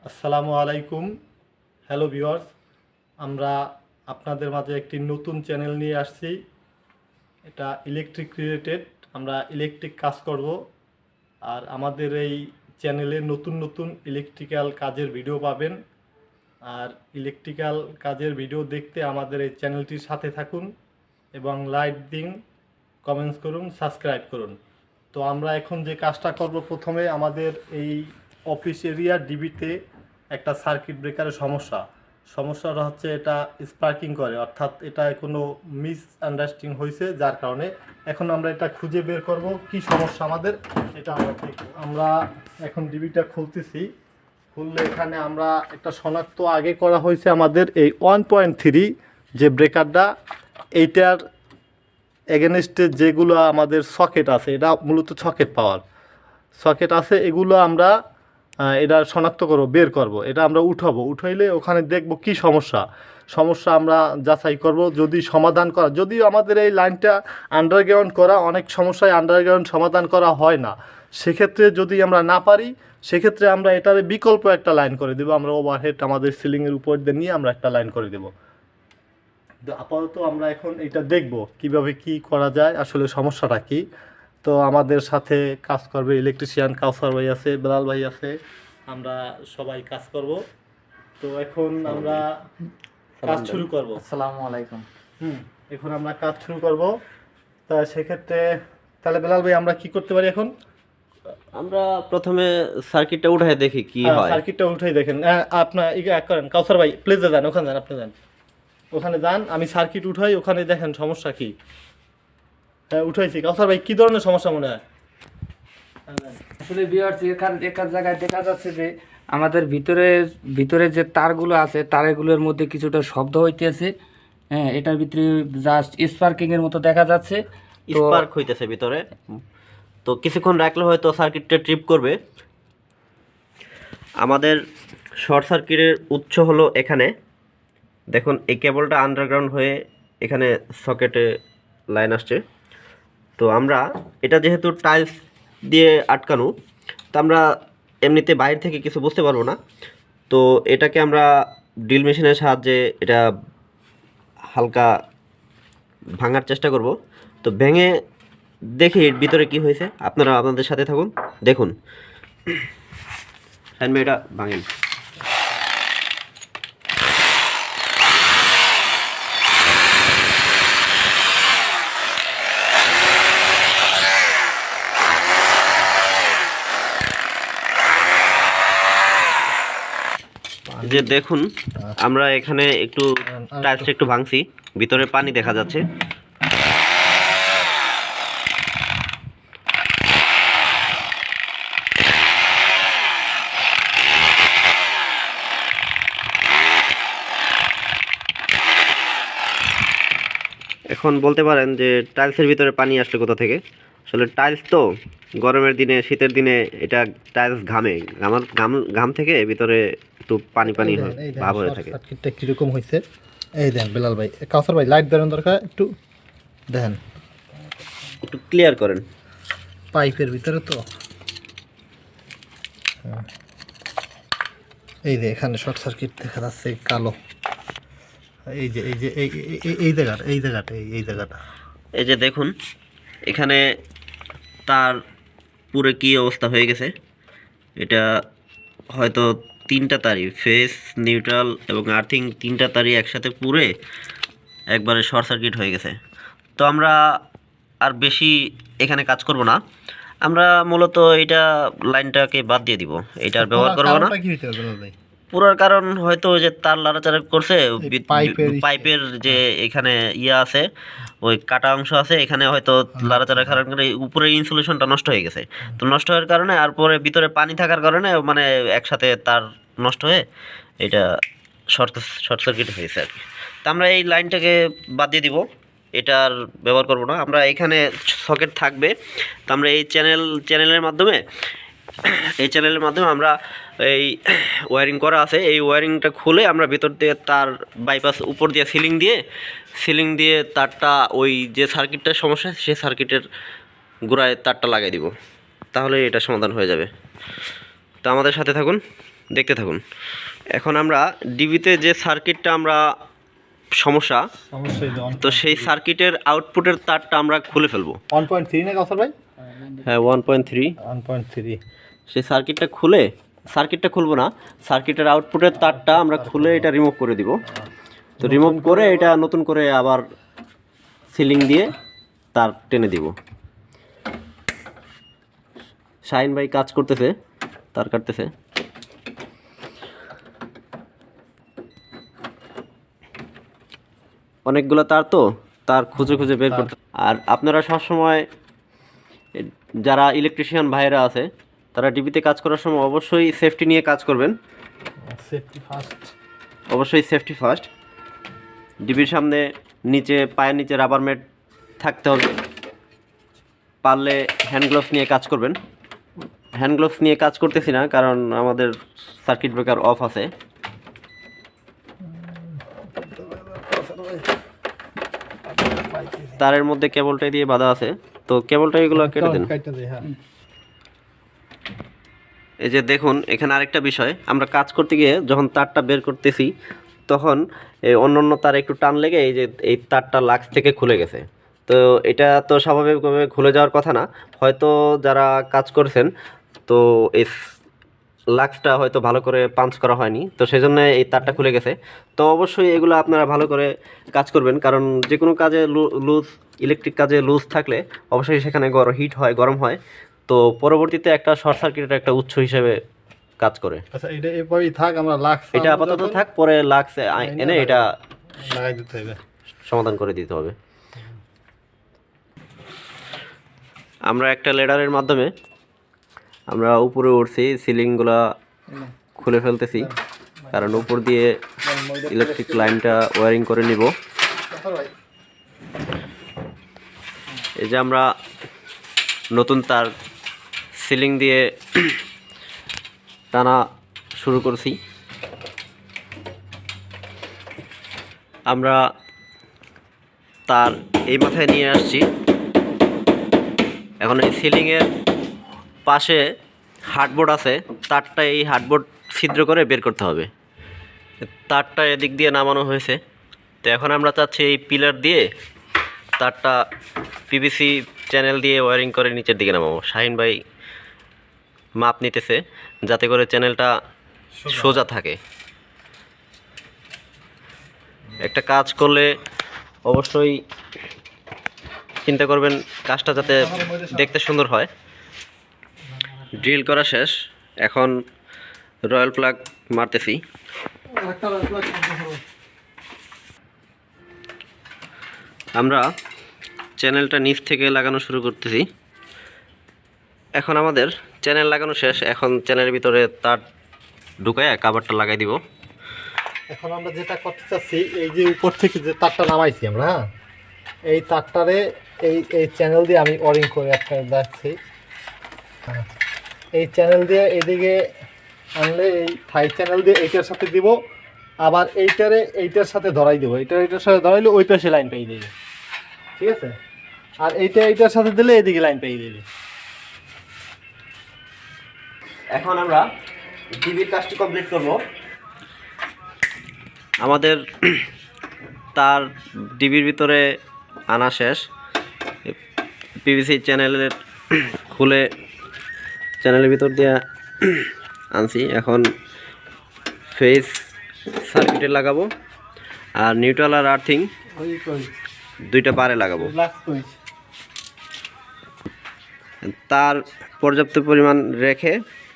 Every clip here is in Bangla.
আসসালামু আলাইকুম। হ্যালো ভিউয়ার্স, আমরা আপনাদের মাঝে একটি নতুন চ্যানেল নিয়ে আসছি। এটা ইলেকট্রিক রিলেটেড, আমরা ইলেকট্রিক কাজ করব। আর আমাদের এই চ্যানেলে নতুন নতুন ইলেকট্রিক্যাল কাজের ভিডিও পাবেন। আর ইলেকট্রিক্যাল কাজের ভিডিও দেখতে আমাদের এই চ্যানেলটির সাথে থাকুন এবং লাইক দিন, কমেন্টস করুন, সাবস্ক্রাইব করুন। তো আমরা এখন যে কাজটা করব, প্রথমে আমাদের এই অফিস এরিয়া ডিবিতে একটা সার্কিট ব্রেকারের সমস্যাটা হচ্ছে এটা স্পার্কিং করে, অর্থাৎ এটা কোনো মিস আন্ডারস্ট্যান্ডিং হয়েছে, যার কারণে এখন আমরা এটা খুঁজে বের করব কি সমস্যা আমাদের, এটা আমরা দেখব। আমরা এখন ডিবিটা খুলতেছি। খুললে এখানে আমরা একটা শনাক্ত আগে করা হয়েছে আমাদের এই 1.3 যে ব্রেকারটা, এইটার এগেনস্টে যেগুলো আমাদের সকেট আছে, এটা মূলত সকেট আছে, এগুলো আমরা এটা শনাক্ত করব, বের করব, এটা আমরা উঠাইলে ওখানে দেখব কি সমস্যা আমরা যাচাই করব। যদি সমাধান করা, যদিও আমাদের এই লাইনটা আন্ডারগ্রাউন্ড করা, অনেক সমস্যায় আন্ডারগ্রাউন্ড সমাধান করা হয় না, সেক্ষেত্রে যদি আমরা না পারি, সেক্ষেত্রে আমরা এটার বিকল্প একটা লাইন করে দেবো। আমরা ওভারহেড আমাদের সিলিংয়ের উপর দিয়ে নিয়ে আমরা একটা লাইন করে দেবো। তো আপাতত আমরা এখন এটা দেখব কিভাবে কি করা যায়, আসলে সমস্যাটা কি। তো আমাদের সাথে কাজ করবে ইলেকট্রিশিয়ান কাউসার ভাই আছে, বেলাল ভাই আছে, আমরা সবাই কাজ করব। তো এখন আমরা কাজ শুরু করব। আসসালামু আলাইকুম। এখন আমরা কাজ শুরু করব। তা সেক্ষেত্রে তাহলে বেলাল ভাই আমরা কি করতে পারি এখন? আমরা প্রথমে সার্কিটটা উঠাই দেখি কি হয়। সার্কিটটা উঠাই দেখেন। আপনার করেন কাউসার ভাই, প্লিজ যান, ওখানে যান, আপনি যান, ওখানে যান, আমি সার্কিট উঠাই, ওখানে দেখেন সমস্যা কি। হ্যাঁ উঠাইছি। কাউসার ভাই কি ধরনের সমস্যা মনে হয়? আসলে ভিউয়ার্স, এখান জায়গায় দেখা যাচ্ছে যে আমাদের ভিতরে যে তারগুলো আছে, তারগুলোর মধ্যে কিছুটা শব্দ হইতেছে। হ্যাঁ, এটার ভিতরে জাস্ট স্পার্কিং এর মতো দেখা যাচ্ছে, স্পার্ক হইতেছে ভিতরে। তো কিছুক্ষণ রাখলে হয়তো সার্কিটটা ট্রিপ করবে। আমাদের শর্ট সার্কিটের উৎস হলো এখানে দেখুন, এই কেবলটা আন্ডারগ্রাউন্ড হয়ে এখানে সকেটে লাইন আসছে। তো আমরা এটা যেহেতু টাইলস দিয়ে আটকানো, তো আমরা এমনিতে বাইরে থেকে কিছু বুঝতে পারবো না। তো এটাকে আমরা ড্রিল মেশিনের সাহায্যে এটা হালকা ভাঙার চেষ্টা করব। তো ভেঙে দেখি এর ভিতরে কি হয়েছে। আপনারা আপনাদের সাথে থাকুন, দেখুন। এটা ভাঙেন। যে দেখুন, আমরা এখানে একটু টাইলসটা একটু ভাঙছি, ভিতরে পানি দেখা যাচ্ছে। এখন বলতে পারেন যে টাইলসের ভিতরে পানি আসলে কোথা থেকে। আসলে টাইলস তো গরমের দিনে, শীতের দিনে এটা টাইলস ঘামে, ঘাম থেকে ভিতরে একটু পানি ভাব হয়ে থাকে। সার্কিটটা কিরকম হয়েছে এই দেন বেলাল ভাই, কাউসার ভাই লাইট দেওয়ার দরকার, একটু দেখেন, একটু ক্লিয়ার করেন। পাইপের ভিতরে তো এই যে এখানে শর্ট সার্কিট দেখা যাচ্ছে কালো, এই জায়গাটা এই যে দেখুন, এখানে তার পুরো কি অবস্থা হয়ে গেছে। এটা হয়তো তিনটা তারই, ফেস, নিউট্রাল এবং আর্থিং, তিনটা তারই একসাথে পুরে একবারে শর্ট সার্কিট হয়ে গেছে। তো আমরা আর বেশি এখানে কাজ করব না, আমরা মূলত এটা লাইনটাকে বাদ দিয়ে দিব, এটা আর ব্যবহার করব না। পুরার কারণ হয়তো যে তার লাড়াচাড়া করছে, পাইপের যে এখানে ইয়া আছে, ওই কাটা অংশ আছে, এখানে হয়তো লাড়াচাড়ার কারণে উপরের ইনসুলেশনটা নষ্ট হয়ে গেছে। তো নষ্ট হওয়ার কারণে আর পরে ভিতরে পানি থাকার কারণে মানে একসাথে তার নষ্ট হয়ে এটা শর্ট সার্কিট হয়েছে আর কি। তো আমরা এই লাইনটাকে বাদ দিয়ে দিব, এটা আর ব্যবহার করব না। আমরা এখানে সকেট থাকবে, তো আমরা এই চ্যানেলের মাধ্যমে আমরা এই ওয়্যারিং করা আছে, এই ওয়্যারিংটা খুলে আমরা ভিতর দিয়ে তার বাইপাস উপর দিয়ে সিলিং দিয়ে তারটা ওই যে সার্কিটটার সমস্যা, সেই সার্কিটের গোড়ায় তারটা লাগাই দিব, তাহলে এটা সমাধান হয়ে যাবে। তো আমাদের সাথে থাকুন। দেখতে থাকুন। এখন আমরা ডিবিতে যে সার্কিটটা আমরা সমস্যা, অবশ্যই তো সেই সার্কিটের আউটপুটের তারটা আমরা খুলে ফেলবো। 1.3 না কাউসার ভাই? হ্যাঁ 1.3। 1.3 সেই সার্কিটটা খুলবো না, সার্কিটের আউটপুটের তারটা আমরা খুলে এটা রিমুভ করে দিব। তো রিমুভ করে এটা নতুন করে আবার সিলিং দিয়ে তার টেনে দিব। শাহিন ভাই কাজ করতেছে, তার কাটতেছে। অনেকগুলো তার খুঁজে খুঁজে বের করতে। আর আপনারা সবসময় যারা ইলেকট্রিশিয়ান ভাইরা আছে তারা ডিবিতে কাজ করার সময় অবশ্যই সেফটি নিয়ে কাজ করবেন। সেফটি ফার্স্ট, অবশ্যই সেফটি ফার্স্ট। ডিবির সামনে নিচে পায়ের নিচে রাবার ম্যাট থাকতে হবে। পারলে হ্যান্ড গ্লোভস নিয়ে কাজ করবেন। হ্যান্ড গ্লোভস নিয়ে কাজ করতেছি না কারণ আমাদের সার্কিট ব্রেকার অফ আছে। তারের মধ্যে কেবলটাই দিয়ে বাঁধা আছে, তো কেবলটা এগুলো কেটে দেন। এই যে দেখুন, এখানে আরেকটা বিষয়, আমরা কাজ করতে গিয়ে যখন তারটা বের করতেছি তখন এই অন্য তার একটু টান লেগে এই যে এই তারটা লাক্স থেকে খুলে গেছে। তো এটা তো স্বাভাবিকভাবে খুলে যাওয়ার কথা না, হয়তো যারা কাজ করছেন তো এই লাক্সটা হয়তো ভালো করে পাঞ্চ করা হয়নি, তো সেই জন্য এই তারটা খুলে গেছে। তো অবশ্যই এগুলো আপনারা ভালো করে কাজ করবেন, কারণ যে কোনো কাজে লুজ, ইলেকট্রিক কাজে লুজ থাকলে অবশ্যই সেখানে হিট হয়, গরম হয়। তো পরবর্তীতে একটা শর্ট সার্কিটের একটা উৎস হিসেবে কাজ করে। আচ্ছা এটা এভাবেই থাক, আমরা লাক্স এটা আপাতত থাক, পরে লাক্স এনে এটা লাগাই দিতে হবে, সমাধান করে দিতে হবে। আমরা একটা লেডারের মাধ্যমে আমরা উপরে উঠছি, সিলিংগুলা খুলে ফেলতেছি, কারণ উপর দিয়ে ইলেকট্রিক লাইনটা ওয়্যারিং করে নিব। এই যে আমরা নতুন তার সিলিং দিয়ে টানা শুরু করছি। আমরা তার এই মাথায় নিয়ে আসছি। এখন এই সিলিংয়ের পাশে হার্ডবোর্ড আছে, তারটা এই হার্ডবোর্ড ছিদ্র করে বের করতে হবে। তারটা এদিক দিয়ে নামানো হয়েছে। তো এখন আমরা চাচ্ছি এই পিলার দিয়ে তারটা পিভিসি চ্যানেল দিয়ে ওয়্যারিং করে নিচের দিকে নামাবো। শাহিন ভাই মাপ নিতেছে যাতে করে চ্যানেলটা সোজা থাকে। একটা কাজ করলে অবশ্যই চিন্তা করবেন কাজটা যাতে দেখতে সুন্দর হয়। ড্রিল করা শেষ, এখন রয়্যাল প্লাগ মারতেছি। আমরা চ্যানেলটা নিচ থেকে লাগানো শুরু করতেছি। এখন আমাদের চ্যানেল লাগানো শেষ, এখন চ্যানেলের ভিতরে তার ঢুকায় কাভারটা লাগাই দিব। এখন আমরা যেটা করতে চাচ্ছি, এই যে উপর থেকে যে তারটা নামাইছি আমরা, হ্যাঁ, এই তারটারে এই চ্যানেল দিয়ে আমি ওয়ারিং করে একটা দেখছি। এই চ্যানেল দিয়ে এদিকে আনলে এই থাই চ্যানেল দিয়ে এইটার সাথে দিব, আবার এইটার সাথে ধরাই দেবো। এইটার সাথে ধরাইলে ওই পাশে লাইন পেয়ে দেবে, ঠিক আছে? আর এইটার সাথে দিলে এদিকে লাইন পেয়ে দেবে। এখন আমরা ডিবির কাজটি কমপ্লিট করব। আমাদের তার ডিবির ভিতরে আনা শেষ। পিভিসি চ্যানেলের খুলে চ্যানেলের ভিতর দিয়ে আনছি। এখন ফেস সার্কিটে লাগাবো আর নিউট্রাল আর আর্থিং দুইটা বারে লাগাবো। তার পর্যাপ্ত পরিমাণ রেখে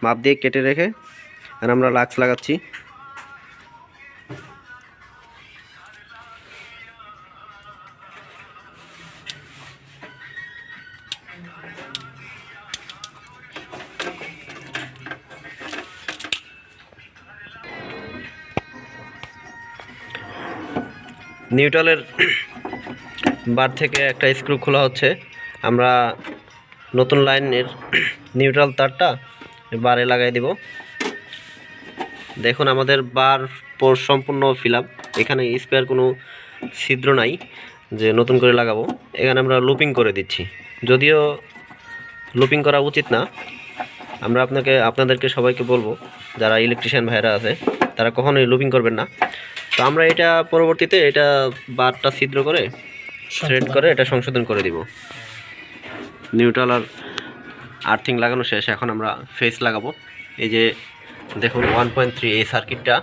মাপ দিয়ে কেটে রেখে আর আমরা লাক্স লাগাচ্ছি। নিউট্রালের বার থেকে একটা স্ক্রু খোলা হচ্ছে। আমরা নতুন লাইনের নিউট্রাল তারটা বারে লাগাই দিব। দেখুন আমাদের বার সম্পূর্ণ ফিল আপ, এখানে স্পেয়ার কোনো ছিদ্র নাই যে নতুন করে লাগাবো। এখানে আমরা লুপিং করে দিচ্ছি, যদিও লুপিং করা উচিত না, আমরা আপনাদেরকে সবাইকে বলবো, যারা ইলেকট্রিশিয়ান ভাইরা আছে তারা কখনোই লুপিং করবেন না। তো আমরা এটা পরবর্তীতে এটা বারটা ছিদ্র করে থ্রেড করে এটা সংশোধন করে দিব। নিউট্রাল আর আর্থিং লাগানো শেষ, এখন আমরা ফেস লাগাবো। এই যে দেখুন 1.3 এই সার্কিটটা,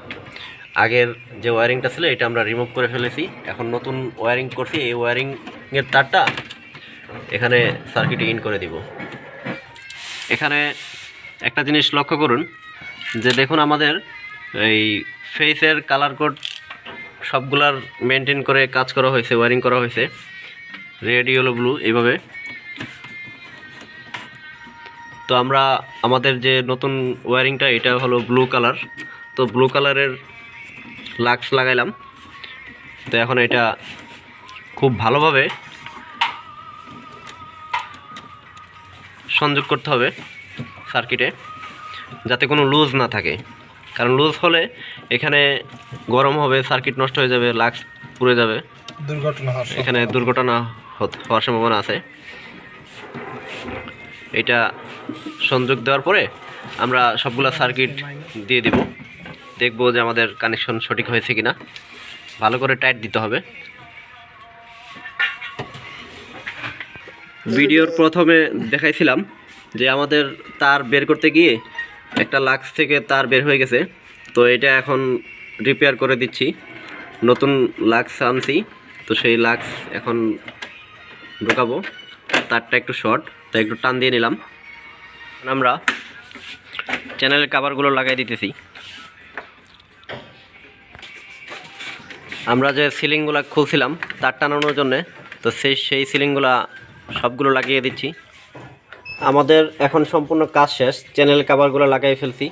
আগের যে ওয়্যারিংটা ছিল এটা আমরা রিমুভ করে ফেলেছি, এখন নতুন ওয়্যারিং করছি। এই ওয়্যারিংয়ের তারটা এখানে সার্কিটে ইন করে দিব। এখানে একটা জিনিস লক্ষ্য করুন যে দেখুন আমাদের এই ফেসের কালার কোড সবগুলার মেনটেন করে কাজ করা হয়েছে, ওয়্যারিং করা হয়েছে, রেড ইয়েলো ব্লু এইভাবে। তো আমরা আমাদের যে নতুন ওয়্যারিংটা এটা হলো ব্লু কালার, তো ব্লু কালারের লাক্স লাগাইলাম। তো এখন এটা খুব ভালোভাবে সংযোগ করতে হবে সার্কিটে, যাতে কোনো লুজ না থাকে, কারণ লুজ হলে এখানে গরম হবে, সার্কিট নষ্ট হয়ে যাবে, লাক্স পুড়ে যাবে, এখানে দুর্ঘটনা হওয়ার সম্ভাবনা আছে। এটা সংযোগ দেওয়ার পরে আমরা সবগুলা সার্কিট দিয়ে দেব, দেখব যে আমাদের কানেকশন সঠিক হয়েছে কিনা। ভালো করে টাইট দিতে হবে। ভিডিওর প্রথমে দেখাইছিলাম যে আমাদের তার বের করতে গিয়ে একটা লাক্স থেকে তার বের হয়ে গেছে, তো এটা এখন রিপেয়ার করে দিচ্ছি। নতুন লাক্স আনছি, তো সেই লাক্স এখন ঢোকাবো। তারটা একটু শর্ট, তাই একটু টান দিয়ে নিলাম। আমরা চ্যানেলের কভারগুলো লাগাই দিতেছি। আমরা যে সিলিংগুলো খুলছিলাম তার টানানোর জন্যে, তো সেই সিলিংগুলা সবগুলো লাগিয়ে দিচ্ছি। আমাদের এখন সম্পূর্ণ কাজ শেষ, চ্যানেল কভারগুলো লাগাই ফেলছি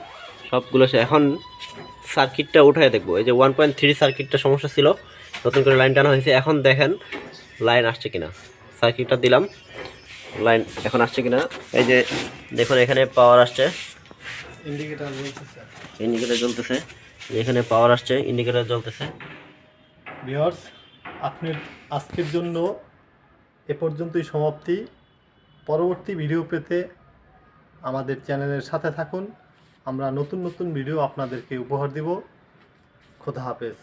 সবগুলো। এখন সার্কিটটা উঠায় দেখবো। এই যে 1.3 সার্কিটটা সমস্যা ছিল, নতুন করে লাইন টানা হয়েছে। এখন দেখেন লাইন আসছে কিনা, সার্কিটটা দিলাম, লাইন এখন আসছে কিনা। এই যে দেখুন এখানে পাওয়ার আসছে, ইন্ডিকেটার জ্বলতেছে, এখানে পাওয়ার আসছে, ইন্ডিকেটার জ্বলতেছে। ভিউয়ার্স, আপনার আজকের জন্য এ পর্যন্তই সমাপ্তি। পরবর্তী ভিডিও পেতে আমাদের চ্যানেলের সাথে থাকুন। আমরা নতুন নতুন ভিডিও আপনাদেরকে উপহার দেব। খোদা হাফেজ।